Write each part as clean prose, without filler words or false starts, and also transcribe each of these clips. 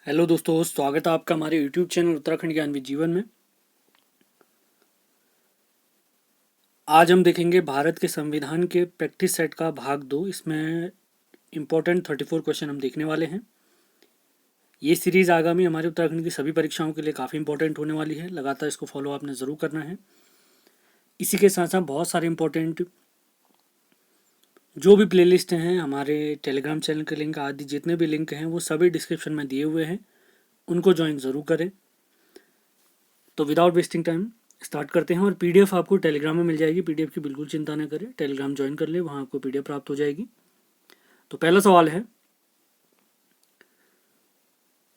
Hello दोस्तों, स्वागत है आपका हमारे यूट्यूब चैनल उत्तराखंड ज्ञान विद जीवन में। आज हम देखेंगे भारत के संविधान के प्रैक्टिस सेट का भाग 2। इसमें इम्पोर्टेंट 34 क्वेश्चन हम देखने वाले हैं। ये सीरीज़ आगामी हमारे उत्तराखंड की सभी परीक्षाओं के लिए काफ़ी इंपॉर्टेंट होने वाली है। लगातार इसको फॉलो आपने ज़रूर करना है। इसी के साथ साथ बहुत सारे इंपॉर्टेंट जो भी प्लेलिस्ट हैं, हमारे टेलीग्राम चैनल के लिंक आदि जितने भी लिंक हैं वो सभी डिस्क्रिप्शन में दिए हुए हैं, उनको ज्वाइन ज़रूर करें। तो विदाउट वेस्टिंग टाइम स्टार्ट करते हैं। और पीडीएफ आपको टेलीग्राम में मिल जाएगी। पीडीएफ की बिल्कुल चिंता न करें, टेलीग्राम ज्वाइन कर ले, वहाँ आपको पीडीएफ प्राप्त हो जाएगी। तो पहला सवाल है,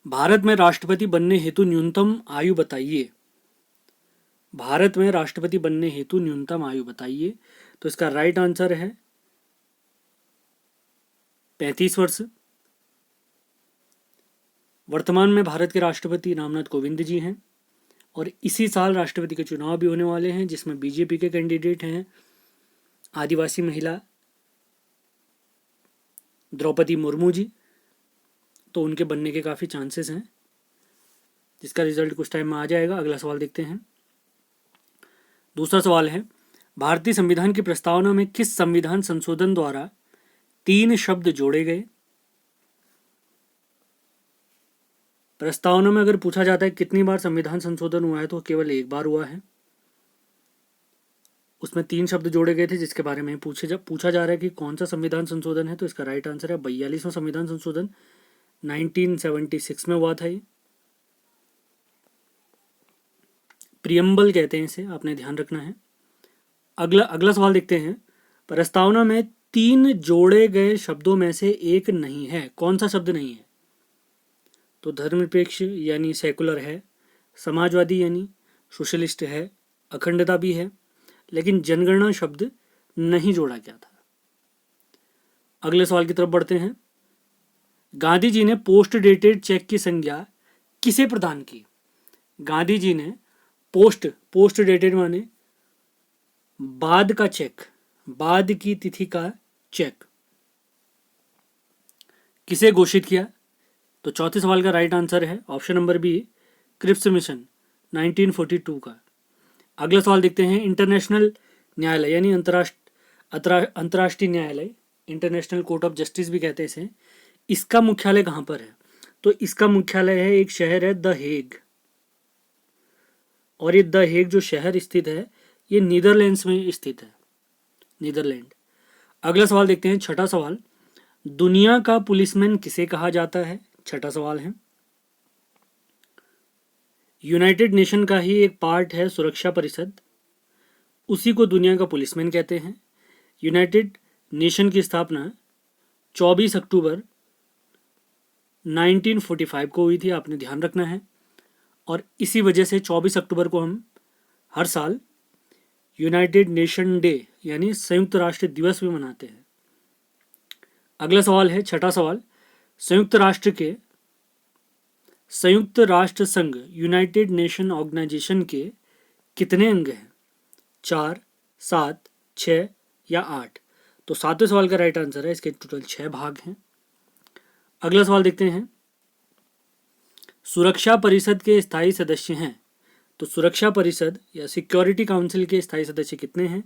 भारत में राष्ट्रपति बनने हेतु न्यूनतम आयु बताइए। भारत में राष्ट्रपति बनने हेतु न्यूनतम आयु बताइए। तो इसका राइट आंसर है 35 वर्ष। वर्तमान में भारत के राष्ट्रपति रामनाथ कोविंद जी हैं और इसी साल राष्ट्रपति के चुनाव भी होने वाले हैं, जिसमें बीजेपी के कैंडिडेट हैं आदिवासी महिला द्रौपदी मुर्मू जी। तो उनके बनने के काफ़ी चांसेस हैं, जिसका रिजल्ट कुछ टाइम में आ जाएगा। अगला सवाल देखते हैं। दूसरा सवाल है, भारतीय संविधान की प्रस्तावना में किस संविधान संशोधन द्वारा 3 शब्द जोड़े गए। प्रस्तावना में अगर पूछा जाता है कितनी बार संविधान संशोधन हुआ है, तो केवल एक बार हुआ है। उसमें 3 शब्द जोड़े गए थे, जिसके बारे में पूछा जा रहा है कि कौन सा संविधान संशोधन है। तो इसका राइट आंसर है 42वां संविधान संशोधन, 1976 में हुआ था। ये प्रियम्बल कहते हैं इसे, आपने ध्यान रखना है। अगला सवाल देखते हैं। प्रस्तावना में 3 जोड़े गए शब्दों में से एक नहीं है, कौन सा शब्द नहीं है। तो धर्मनिरपेक्ष यानी सेकुलर है, समाजवादी यानी सोशलिस्ट है, अखंडता भी है, लेकिन जनगणना शब्द नहीं जोड़ा गया था। अगले सवाल की तरफ बढ़ते हैं। गांधी जी ने पोस्ट डेटेड चेक की संज्ञा किसे प्रदान की। गांधी जी ने पोस्ट डेटेड माने बाद का चेक, बाद की तिथि का चेक किसे घोषित किया। तो चौथे सवाल का राइट आंसर है option number B, Cripps mission 1942 का। अगला सवाल देखते हैं। इंटरनेशनल न्यायालय यानी अंतर्राष्ट्रीय न्यायालय, इंटरनेशनल कोर्ट ऑफ जस्टिस भी कहते हैं इसे, इसका मुख्यालय कहाँ पर है। तो इसका मुख्यालय है, एक शहर है द हेग, और ये द हेग जो शहर स्थित है ये नीदरलैंड्स में स्थित है, नीदरलैंड। अगला सवाल देखते हैं, छठा सवाल। दुनिया का पुलिसमैन किसे कहा जाता है। छठा सवाल है। यूनाइटेड नेशन का ही एक पार्ट है सुरक्षा परिषद, उसी को दुनिया का पुलिसमैन कहते हैं। यूनाइटेड नेशन की स्थापना 24 अक्टूबर 1945 को हुई थी, आपने ध्यान रखना है। और इसी वजह से 24 अक्टूबर को हम हर साल यूनाइटेड नेशन डे यानी संयुक्त राष्ट्र दिवस भी मनाते हैं। अगला सवाल है, छठा सवाल। संयुक्त राष्ट्र संघ यूनाइटेड नेशन ऑर्गेनाइजेशन के कितने अंग हैं। 4, 7, 6 या 8। तो सातवें सवाल का राइट आंसर है, इसके टोटल 6 भाग हैं। अगला सवाल देखते हैं। सुरक्षा परिषद के स्थायी सदस्य हैं। तो सुरक्षा परिषद या सिक्योरिटी काउंसिल के स्थायी सदस्य कितने हैं।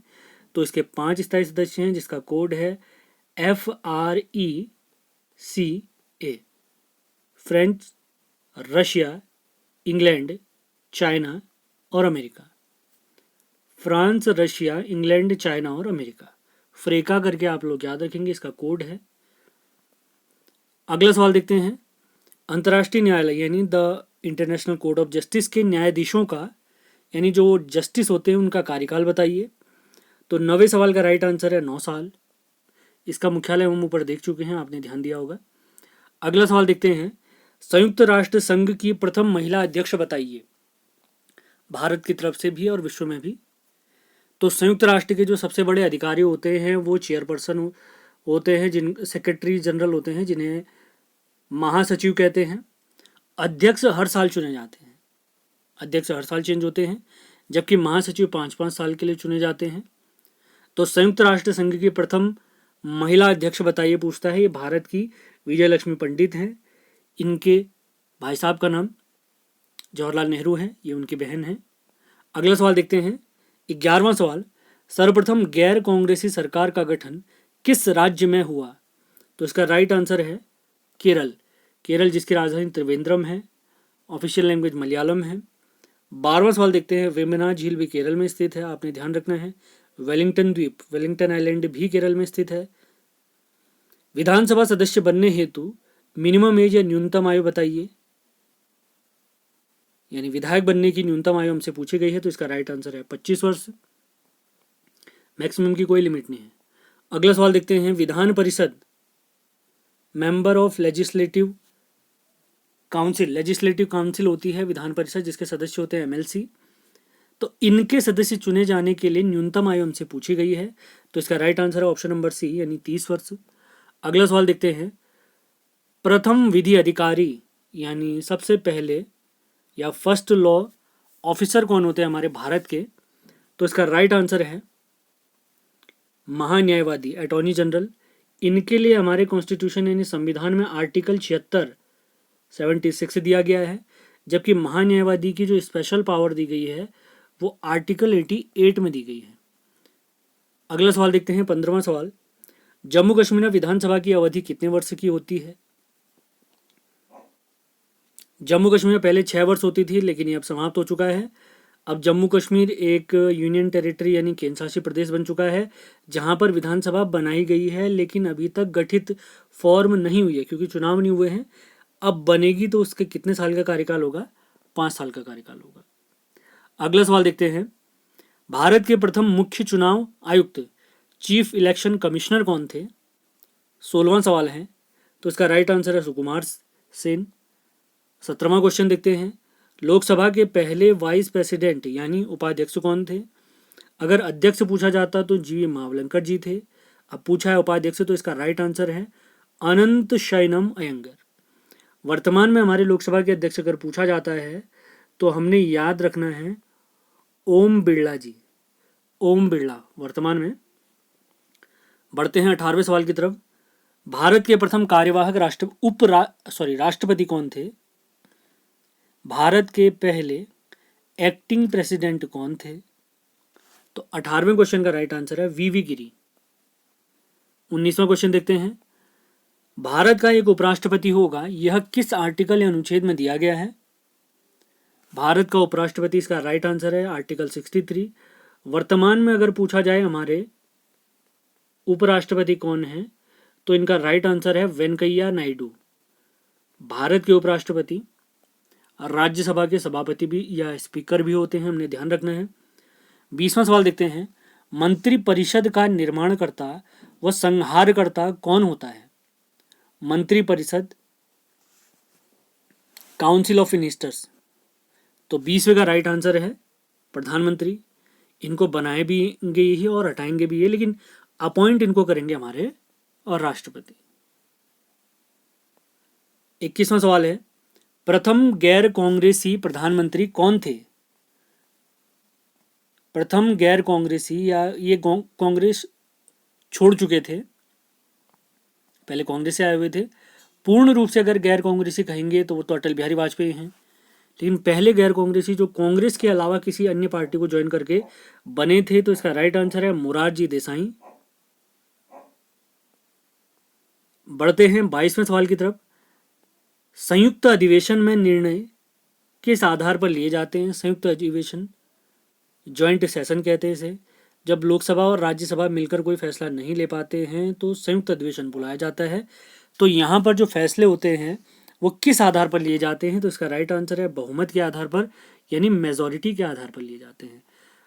तो इसके 5 स्थायी सदस्य हैं, जिसका कोड है FRECA। France, Russia, England, China और America. France, Russia, England, China और अमेरिका। फ्रेका करके आप लोग याद रखेंगे, इसका कोड है। अगला सवाल देखते हैं। अंतर्राष्ट्रीय न्यायालय यानी the international court of justice के न्यायाधीशों का यानी जो जस्टिस होते हैं उनका कार्यकाल बताइए। तो 9वें सवाल का राइट आंसर है 9 साल। इसका मुख्यालय हम ऊपर देख चुके हैं, आपने ध्यान दिया होगा। अगला सवाल देखते हैं। संयुक्त राष्ट्र संघ की प्रथम महिला अध्यक्ष बताइए, भारत की तरफ से भी और विश्व में भी। तो संयुक्त राष्ट्र के जो सबसे बड़े अधिकारी होते हैं वो चेयरपर्सन होते हैं, जिन सेक्रेटरी जनरल होते हैं, जिन्हें महासचिव कहते हैं। अध्यक्ष हर साल चुने जाते हैं, अध्यक्ष हर साल चेंज होते हैं, जबकि महासचिव 5-5 साल के लिए चुने जाते हैं। तो संयुक्त राष्ट्र संघ की प्रथम महिला अध्यक्ष बताइए पूछता है, ये भारत की विजय लक्ष्मी पंडित हैं। इनके भाई साहब का नाम जवाहरलाल नेहरू है, ये उनकी बहन है। अगला सवाल देखते हैं, 11वां सवाल, सर्वप्रथम गैर कांग्रेसी सरकार का गठन किस राज्य में हुआ? तो इसका राइट आंसर है केरल। केरल जिसकी राजधानी त्रिवेंद्रम है, ऑफिशियल लैंग्वेज मलयालम है। 12वां सवाल देखते हैं, वेम्बनाड झील भी केरल में स्थित है, आपने ध्यान रखना है। वेलिंगटन द्वीप, वेलिंगटन आइलैंड भी केरल में स्थित है। विधानसभा सदस्य बनने हेतु मिनिमम एज या न्यूनतम आयु बताइए, यानी विधायक बनने की न्यूनतम आयु हमसे पूछी गई है, तो इसका राइट आंसर है 25 वर्ष। मैक्सिमम की कोई लिमिट नहीं है। अगला सवाल देखते हैं, Vidhan Parishad member of legislative council होती है विधान परिषद, जिसके सदस्य होते हैं एमएलसी। तो इनके सदस्य चुने जाने के लिए न्यूनतम आयु हमसे पूछी गई है, तो इसका राइट आंसर है ऑप्शन नंबर सी, यानी 30 वर्ष। अगला सवाल देखते हैं, प्रथम विधि अधिकारी यानी सबसे पहले या फर्स्ट लॉ ऑफिसर कौन होते हैं हमारे भारत के? तो इसका राइट आंसर है महान्यायवादी, अटॉर्नी जनरल। इनके लिए हमारे कॉन्स्टिट्यूशन यानी संविधान में आर्टिकल 76 दिया गया है, जबकि महान्यायवादी की जो स्पेशल पावर दी गई है वो आर्टिकल 88 में दी गई है। अगला सवाल देखते हैं, 15वां सवाल, जम्मू कश्मीर विधानसभा की अवधि कितने वर्ष की होती है? जम्मू कश्मीर में पहले 6 वर्ष होती थी, लेकिन ये अब समाप्त हो चुका है। अब जम्मू कश्मीर एक यूनियन टेरिटरी यानी केंद्र शासित प्रदेश बन चुका है, जहां पर विधानसभा बनाई गई है, लेकिन अभी तक गठित फॉर्म नहीं हुई है क्योंकि चुनाव नहीं हुए हैं। अब बनेगी तो उसके कितने साल का कार्यकाल होगा? 5 साल का कार्यकाल होगा। अगला सवाल देखते हैं, भारत के प्रथम मुख्य चुनाव आयुक्त चीफ इलेक्शन कमिश्नर कौन थे? 16वां सवाल है, तो इसका राइट आंसर है सुकुमार सेन। 17वां क्वेश्चन देखते हैं, लोकसभा के पहले वाइस प्रेसिडेंट यानी उपाध्यक्ष कौन थे? अगर अध्यक्ष पूछा जाता तो जी मावलंकर जी थे, अब पूछा है उपाध्यक्ष, तो इसका राइट आंसर है अनंत शयनम अयंगर। वर्तमान में हमारे लोकसभा के अध्यक्ष अगर पूछा जाता है तो हमने याद रखना है ओम बिरला जी, ओम बिरला वर्तमान में। बढ़ते हैं 18वें सवाल की तरफ, भारत के प्रथम कार्यवाहक राष्ट्रपति कौन थे? भारत के पहले एक्टिंग प्रेसिडेंट कौन थे? तो 18वें क्वेश्चन का राइट आंसर है वीवी गिरी। 19वां क्वेश्चन देखते हैं, भारत का एक उपराष्ट्रपति होगा, यह किस आर्टिकल या अनुच्छेद में दिया गया है? भारत का उपराष्ट्रपति, इसका राइट आंसर है आर्टिकल 63। वर्तमान में अगर पूछा जाए हमारे उपराष्ट्रपति कौन है, तो इनका राइट आंसर है वेंकैया नायडू। भारत के उपराष्ट्रपति राज्यसभा के सभापति भी या स्पीकर भी होते हैं, हमने ध्यान रखना है। 20वां सवाल देखते हैं, मंत्रिपरिषद का निर्माणकर्ता व संहारकर्ता कौन होता है? मंत्रिपरिषद, काउंसिल ऑफ मिनिस्टर्स। तो 20वें का राइट आंसर है प्रधानमंत्री। इनको बनाए भी ही और हटाएंगे भी ये, लेकिन अपॉइंट इनको करेंगे हमारे और राष्ट्रपति। 21वां सवाल है, प्रथम गैर कांग्रेसी प्रधानमंत्री कौन थे? प्रथम गैर कांग्रेसी या ये कांग्रेस छोड़ चुके थे, पहले कांग्रेस से आए हुए थे। पूर्ण रूप से अगर गैर कांग्रेसी कहेंगे तो वो तो अटल बिहारी वाजपेयी हैं, लेकिन पहले गैर कांग्रेसी जो कांग्रेस के अलावा किसी अन्य पार्टी को ज्वाइन करके बने थे, तो इसका राइट आंसर है मोरारजी देसाई। बढ़ते हैं 22वें सवाल की तरफ, संयुक्त अधिवेशन में निर्णय किस आधार पर लिए जाते हैं? संयुक्त अधिवेशन, ज्वाइंट सेशन कहते हैं इसे। जब लोकसभा और राज्यसभा मिलकर कोई फैसला नहीं ले पाते हैं तो संयुक्त अधिवेशन बुलाया जाता है। तो यहाँ पर जो फैसले होते हैं वो किस आधार पर लिए जाते हैं? तो इसका राइट आंसर है बहुमत के आधार पर, यानी मेजॉरिटी के आधार पर लिए जाते हैं।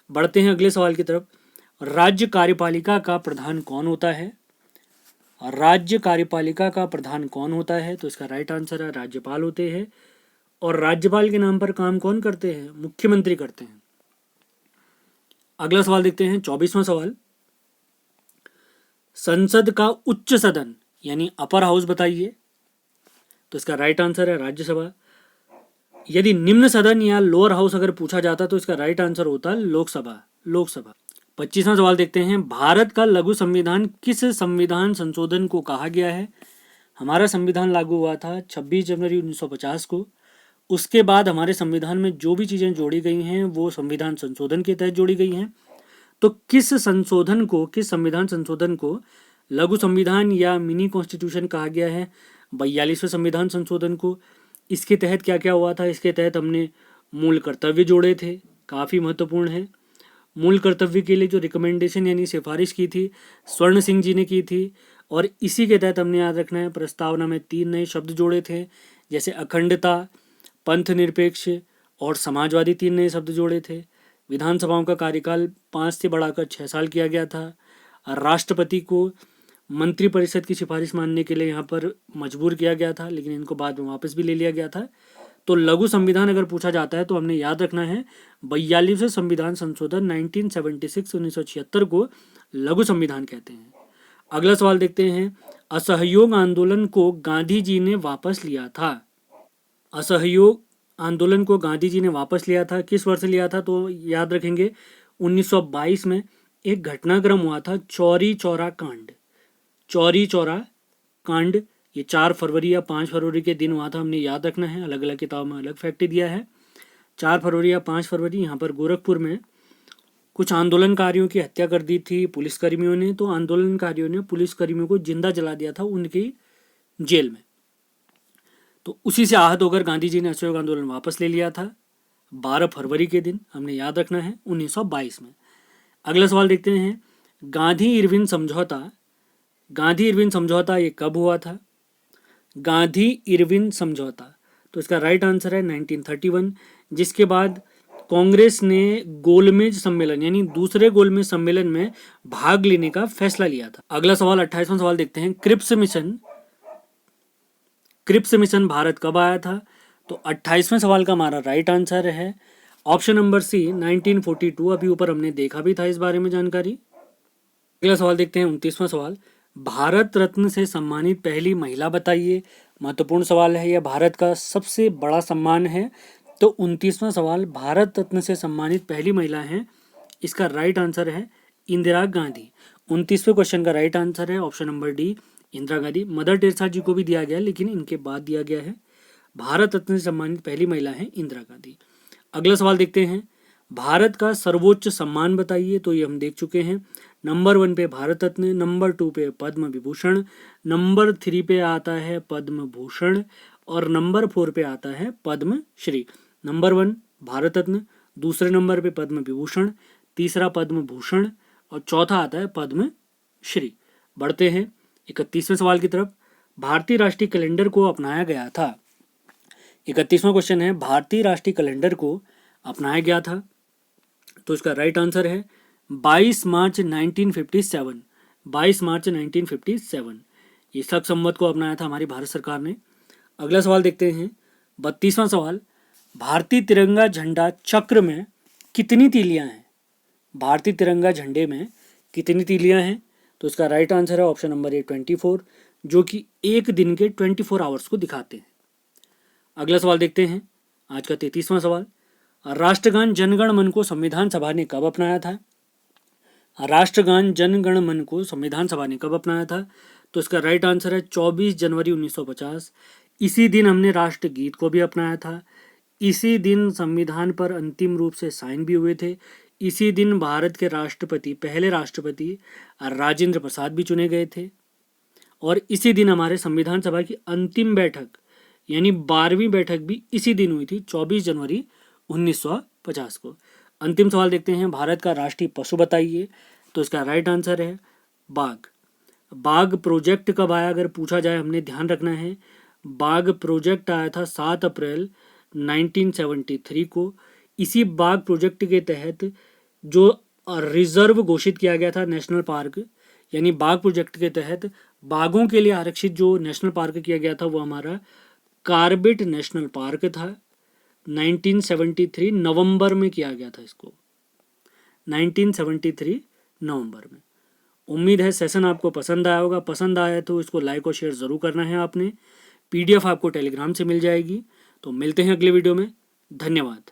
बढ़ते हैं अगले सवाल की तरफ, राज्य कार्यपालिका का प्रधान कौन होता है? राज्य कार्यपालिका का प्रधान कौन होता है? तो इसका राइट आंसर है राज्यपाल होते हैं। और राज्यपाल के नाम पर काम कौन करते हैं? मुख्यमंत्री करते हैं। अगला सवाल देखते हैं 24वां सवाल, संसद का उच्च सदन यानी अपर हाउस बताइए। तो इसका राइट आंसर है राज्यसभा। यदि निम्न सदन या लोअर हाउस अगर पूछा जाता तो इसका राइट आंसर होता लोकसभा। 25वां सवाल देखते हैं, भारत का लघु संविधान किस संविधान संशोधन को कहा गया है? हमारा संविधान लागू हुआ था 26 जनवरी 1950 को, उसके बाद हमारे संविधान में जो भी चीज़ें जोड़ी गई हैं वो संविधान संशोधन के तहत जोड़ी गई हैं। तो किस संविधान संशोधन को लघु संविधान या मिनी कॉन्स्टिट्यूशन कहा गया है? 42वें संविधान संशोधन को। इसके तहत क्या क्या हुआ था? इसके तहत हमने मूल कर्तव्य जोड़े थे, काफ़ी महत्वपूर्ण है। मूल कर्तव्य के लिए जो रिकमेंडेशन यानी सिफारिश की थी स्वर्ण सिंह जी ने की थी, और इसी के तहत हमने याद रखना है प्रस्तावना में 3 नए शब्द जोड़े थे, जैसे अखंडता, पंथ निरपेक्ष और समाजवादी 3 नए शब्द जोड़े थे। विधानसभाओं का कार्यकाल 5 से बढ़ाकर 6 साल किया गया था। राष्ट्रपति को मंत्रिपरिषद की सिफारिश मानने के लिए यहाँ पर मजबूर किया गया था, लेकिन इनको बाद में वापस भी ले लिया गया था। तो लघु संविधान अगर पूछा जाता है तो हमने याद रखना है 42वें संविधान संशोधन 1976 को लघु संविधान कहते हैं। अगला सवाल देखते हैं, असहयोग आंदोलन को गांधी जी ने वापस लिया था। असहयोग आंदोलन को गांधी जी ने वापस लिया था, किस वर्ष लिया था? तो याद रखेंगे 1922 में एक घटनाक्रम हुआ था, चौरी चौरा कांड। चौरी चौरा कांड ये 4 फरवरी या 5 फरवरी के दिन हुआ था, हमने याद रखना है, अलग अलग किताब में अलग फैक्ट दिया है। 4 फरवरी या 5 फरवरी यहाँ पर गोरखपुर में कुछ आंदोलनकारियों की हत्या कर दी थी पुलिसकर्मियों ने। तो आंदोलनकारियों ने पुलिसकर्मियों को जिंदा जला दिया था उनकी जेल में। तो उसी से आहत होकर गांधी जी ने असहयोग आंदोलन वापस ले लिया था 12 फरवरी के दिन, हमने याद रखना है 1922 में। अगला सवाल देखते हैं, गांधी इरविन समझौता। गांधी इरविन समझौता ये कब हुआ था? गांधी इरविन समझौता, तो इसका राइट आंसर है 1931, जिसके बाद कांग्रेस ने गोलमेज सम्मेलन यानी दूसरे गोलमेज सम्मेलन में भाग लेने का फैसला लिया था। अगला सवाल 28वां सवाल देखते हैं, क्रिप्स मिशन भारत कब आया था? तो 28वें सवाल का हमारा राइट आंसर है ऑप्शन नंबर सी 1942। अभी ऊपर हमने देखा भी था इस बारे में जानकारी। अगला सवाल देखते हैं 29वां सवाल, भारत रत्न से सम्मानित पहली महिला बताइए। महत्वपूर्ण सवाल है, यह भारत का सबसे बड़ा सम्मान है। तो 29वां सवाल, भारत रत्न से सम्मानित पहली महिला है, इसका राइट आंसर है इंदिरा गांधी। 29वें क्वेश्चन का राइट आंसर है option number D, Indira Gandhi. Mother Teresa ji को भी दिया गया लेकिन इनके बाद दिया गया है। भारत रत्न से सम्मानित पहली महिला है इंदिरा गांधी। अगला सवाल देखते हैं, भारत का सर्वोच्च सम्मान बताइए। तो ये हम देख चुके हैं, नंबर 1 पे भारत रत्न, नंबर 2 पे पद्म विभूषण, नंबर 3 पे आता है पद्म भूषण और नंबर 4 पे आता है पद्म श्री। नंबर 1 भारत रत्न, दूसरे नंबर पे पद्म विभूषण, तीसरा पद्म भूषण और चौथा आता है पद्म श्री। बढ़ते हैं 31वें सवाल की तरफ, भारतीय राष्ट्रीय कैलेंडर को अपनाया गया था। 31वां क्वेश्चन है, भारतीय राष्ट्रीय कैलेंडर को अपनाया गया था। तो इसका राइट आंसर है 22 मार्च 1957। 22 मार्च 1957 ये शक संवत को अपनाया था हमारी भारत सरकार ने। अगला सवाल देखते हैं 32वां सवाल, भारतीय तिरंगा झंडा चक्र में कितनी तीलियां हैं? भारतीय तिरंगा झंडे में कितनी तीलियां हैं? तो इसका राइट आंसर है ऑप्शन नंबर ए 24, जो कि एक दिन के 24 आवर्स को दिखाते हैं। अगला सवाल देखते हैं आज का 33वां सवाल, राष्ट्रगान जनगण मन को संविधान सभा ने कब अपनाया था? राष्ट्रगान जनगण मन को संविधान सभा ने कब अपनाया था? तो इसका राइट आंसर है 24 जनवरी 1950। इसी दिन हमने राष्ट्रगीत को भी अपनाया था। इसी दिन संविधान पर अंतिम रूप से साइन भी हुए थे। इसी दिन भारत के पहले राष्ट्रपति राजेंद्र प्रसाद भी चुने गए थे। और इसी दिन हमारे संविधान सभा की अंतिम बैठक यानी 12वीं बैठक भी इसी दिन हुई थी, 24 जनवरी 1950 को। अंतिम सवाल देखते हैं, भारत का राष्ट्रीय पशु बताइए। तो इसका राइट आंसर है बाघ। बाघ प्रोजेक्ट कब आया अगर पूछा जाए, हमने ध्यान रखना है बाघ प्रोजेक्ट आया था 7 अप्रैल 1973 को। इसी बाघ प्रोजेक्ट के तहत जो रिजर्व घोषित किया गया था नेशनल पार्क, यानी बाघ प्रोजेक्ट के तहत बाघों के लिए आरक्षित जो नेशनल पार्क किया गया था वो हमारा कार्बेट नेशनल पार्क था। 1973 नवंबर में किया गया था इसको, 1973 नवंबर में। उम्मीद है सेशन आपको पसंद आया होगा। पसंद आया तो इसको लाइक और शेयर ज़रूर करना है आपने। PDF आपको टेलीग्राम से मिल जाएगी। तो मिलते हैं अगले वीडियो में। धन्यवाद।